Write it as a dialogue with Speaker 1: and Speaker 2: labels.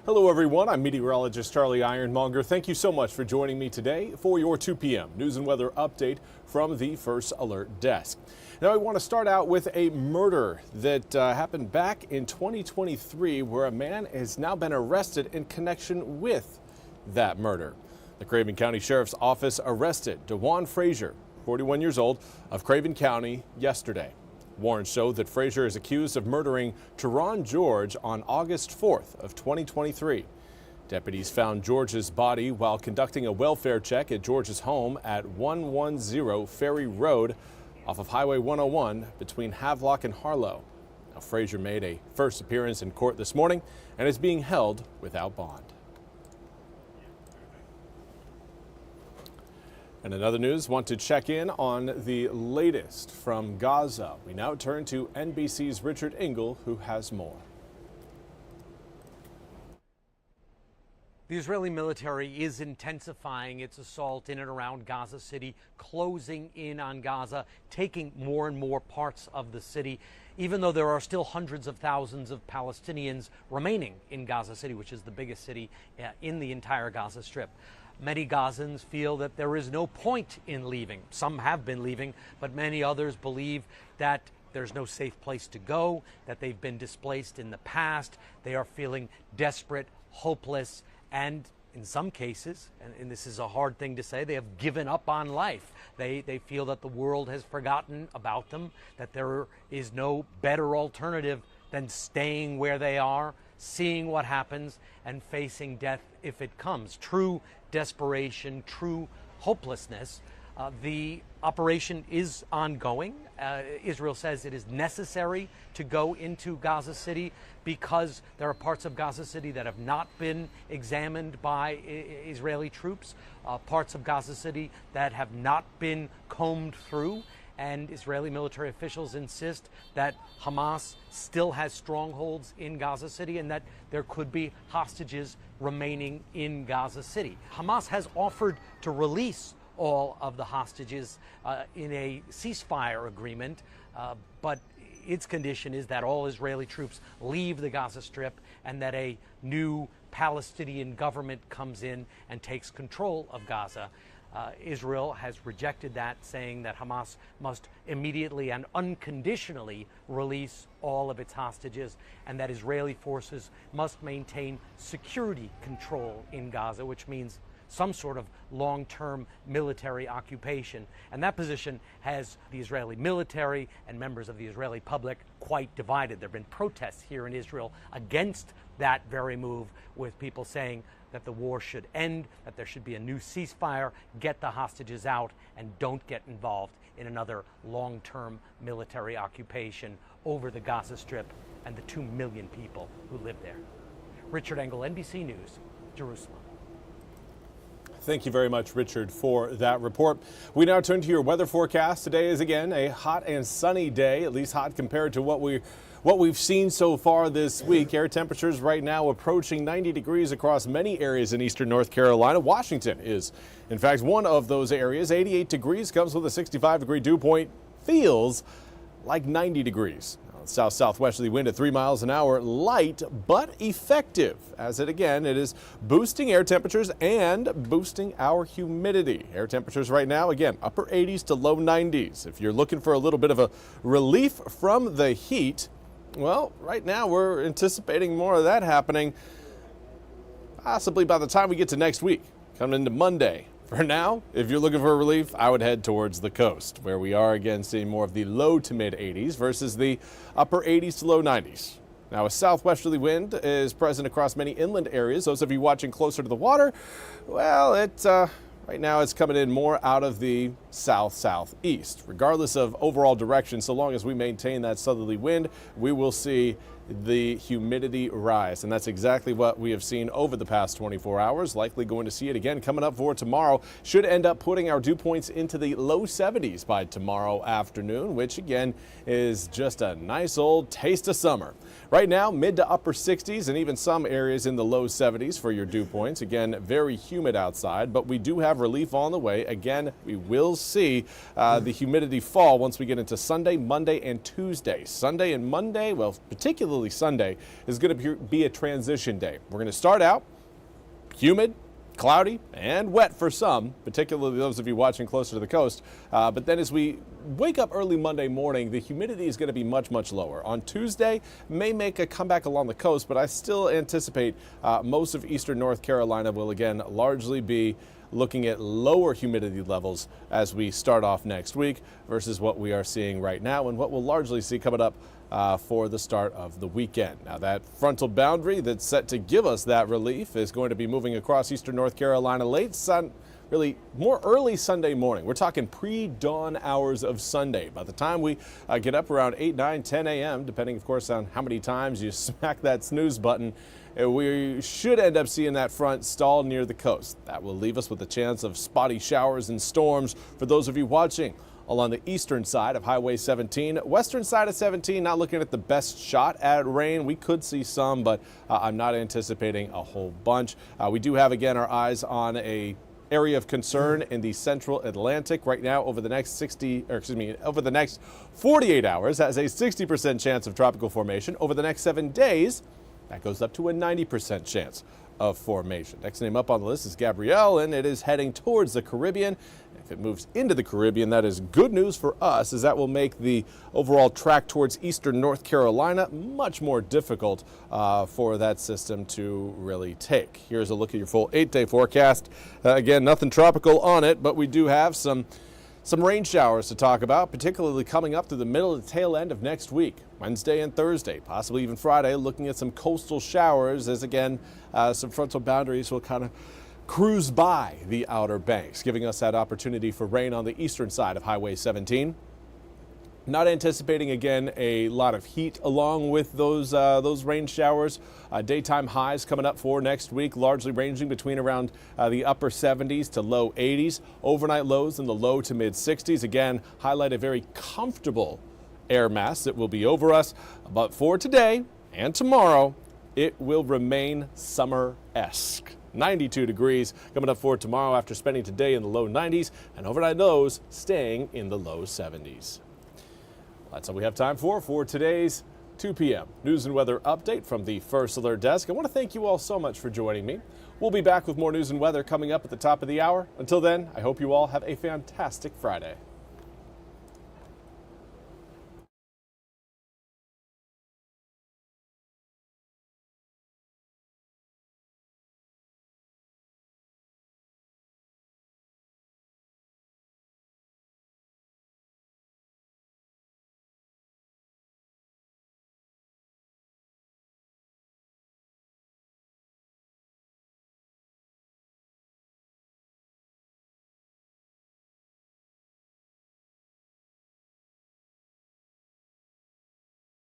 Speaker 1: Hello everyone, I'm Meteorologist Charlie Ironmonger. Thank you so much for joining me today for your 2 p.m. news and weather update from the First Alert Desk. Now I want to start out with a murder that happened back in 2023 where a man has now been arrested in connection with that murder. The Craven County Sheriff's Office arrested DeJuan Frazier, 41 years old, of Craven County yesterday. Warrants show that Frazier is accused of murdering Teron George on August 4th of 2023. Deputies found George's body while conducting a welfare check at George's home at 110 Ferry Road off of Highway 101 between Havelock and Harlow. Now, Frazier made a first appearance in court this morning and is being held without bond. And in other news, want to check in on the latest from Gaza. We now turn to NBC's Richard Engel, who has more.
Speaker 2: The Israeli military is intensifying its assault in and around Gaza City, closing in on Gaza, taking more and more parts of the city, even though there are still hundreds of thousands of Palestinians remaining in Gaza City, which is the biggest city in the entire Gaza Strip. Many Gazans feel that there is no point in leaving. Some have been leaving, but many others believe that there's no safe place to go, that they've been displaced in the past. They are feeling desperate, hopeless, and in some cases, and this is a hard thing to say, they have given up on life. They feel that the world has forgotten about them, that there is no better alternative than staying where they are, seeing what happens, and facing death if it comes. True desperation, true hopelessness. The operation is ongoing. Israel says it is necessary to go into Gaza City because there are parts of Gaza City that have not been examined by Israeli troops, parts of Gaza City that have not been combed through. And Israeli military officials insist that Hamas still has strongholds in Gaza City and that there could be hostages remaining in Gaza City. Hamas has offered to release all of the hostages in a ceasefire agreement, but its condition is that all Israeli troops leave the Gaza Strip and that a new Palestinian government comes in and takes control of Gaza. Israel has rejected that, saying that Hamas must immediately and unconditionally release all of its hostages and that Israeli forces must maintain security control in Gaza, which means some sort of long-term military occupation. And that position has the Israeli military and members of the Israeli public quite divided. There have been protests here in Israel against that very move, with people saying that the war should end, that there should be a new ceasefire, get the hostages out, and don't get involved in another long-term military occupation over the Gaza Strip and the 2 million people who live there. Richard Engel, NBC News, Jerusalem.
Speaker 1: Thank you very much, Richard, for that report. We now turn to your weather forecast. Today is again a hot and sunny day, at least hot compared to what we've seen so far this week. Air temperatures right now approaching 90 degrees across many areas in eastern North Carolina. Washington is, in fact, one of those areas. 88 degrees, comes with a 65-degree dew point. Feels like 90 degrees. South-southwesterly wind at 3 miles an hour, light but effective, as it is boosting air temperatures and boosting our humidity. Air temperatures right now, again, upper 80s to low 90s. If you're looking for a little bit of a relief from the heat, well, right now we're anticipating more of that happening possibly by the time we get to next week, coming into Monday. For now, if you're looking for relief, I would head towards the coast, where we are again seeing more of the low to mid 80s versus the upper 80s to low 90s. Now, a southwesterly wind is present across many inland areas. Those of you watching closer to the water, well, right now it's coming in more out of the south-southeast. Regardless of overall direction, so long as we maintain that southerly wind, we will see the humidity rise, and that's exactly what we have seen over the past 24 hours. Likely going to see it again coming up for tomorrow. Should end up putting our dew points into the low 70s by tomorrow afternoon, which again is just a nice old taste of summer. Right now, mid to upper 60s and even some areas in the low 70s for your dew points. Again, very humid outside, but we do have relief on the way. Again, we will see the humidity fall once we get into Sunday, Monday, and Tuesday. Sunday and Monday, well, particularly Sunday, is going to be a transition day. We're going to start out humid, cloudy, and wet for some, particularly those of you watching closer to the coast. But then as we wake up early Monday morning, the humidity is going to be much, much lower. On Tuesday, may make a comeback along the coast, but I still anticipate most of eastern North Carolina will again largely be looking at lower humidity levels as we start off next week versus what we are seeing right now and what we'll largely see coming up for the start of the weekend. Now, that frontal boundary that's set to give us that relief is going to be moving across eastern North Carolina really more early Sunday morning. We're talking pre-dawn hours of Sunday. By the time we get up around 8, 9, 10 a.m., depending, of course, on how many times you smack that snooze button, we should end up seeing that front stall near the coast. That will leave us with a chance of spotty showers and storms for those of you watching along the eastern side of Highway 17. Western side of 17, not looking at the best shot at rain. We could see some, but I'm not anticipating a whole bunch. We do have, again, our eyes on a area of concern in the central Atlantic right now. Over the next over the next 48 hours has a 60% chance of tropical formation. Over the next 7 days, that goes up to a 90% chance of formation. Next name up on the list is Gabrielle, and it is heading towards the Caribbean. If it moves into the Caribbean, that is good news for us, as that will make the overall track towards eastern North Carolina much more difficult for that system to really take. Here's a look at your full 8-day forecast. Again, nothing tropical on it, but we do have some rain showers to talk about, particularly coming up through the middle of the tail end of next week, Wednesday and Thursday, possibly even Friday, looking at some coastal showers as, again, some frontal boundaries will kind of cruise by the Outer Banks, giving us that opportunity for rain on the eastern side of Highway 17. Not anticipating, again, a lot of heat along with those rain showers. Daytime highs coming up for next week, largely ranging between around the upper 70s to low 80s. Overnight lows in the low to mid 60s. Again, highlight a very comfortable air mass that will be over us. But for today and tomorrow, it will remain summer-esque. 92 degrees coming up for tomorrow after spending today in the low 90s, and overnight lows staying in the low 70s. That's all we have time for today's 2 p.m. news and weather update from the First Alert Desk. I want to thank you all so much for joining me. We'll be back with more news and weather coming up at the top of the hour. Until then, I hope you all have a fantastic Friday.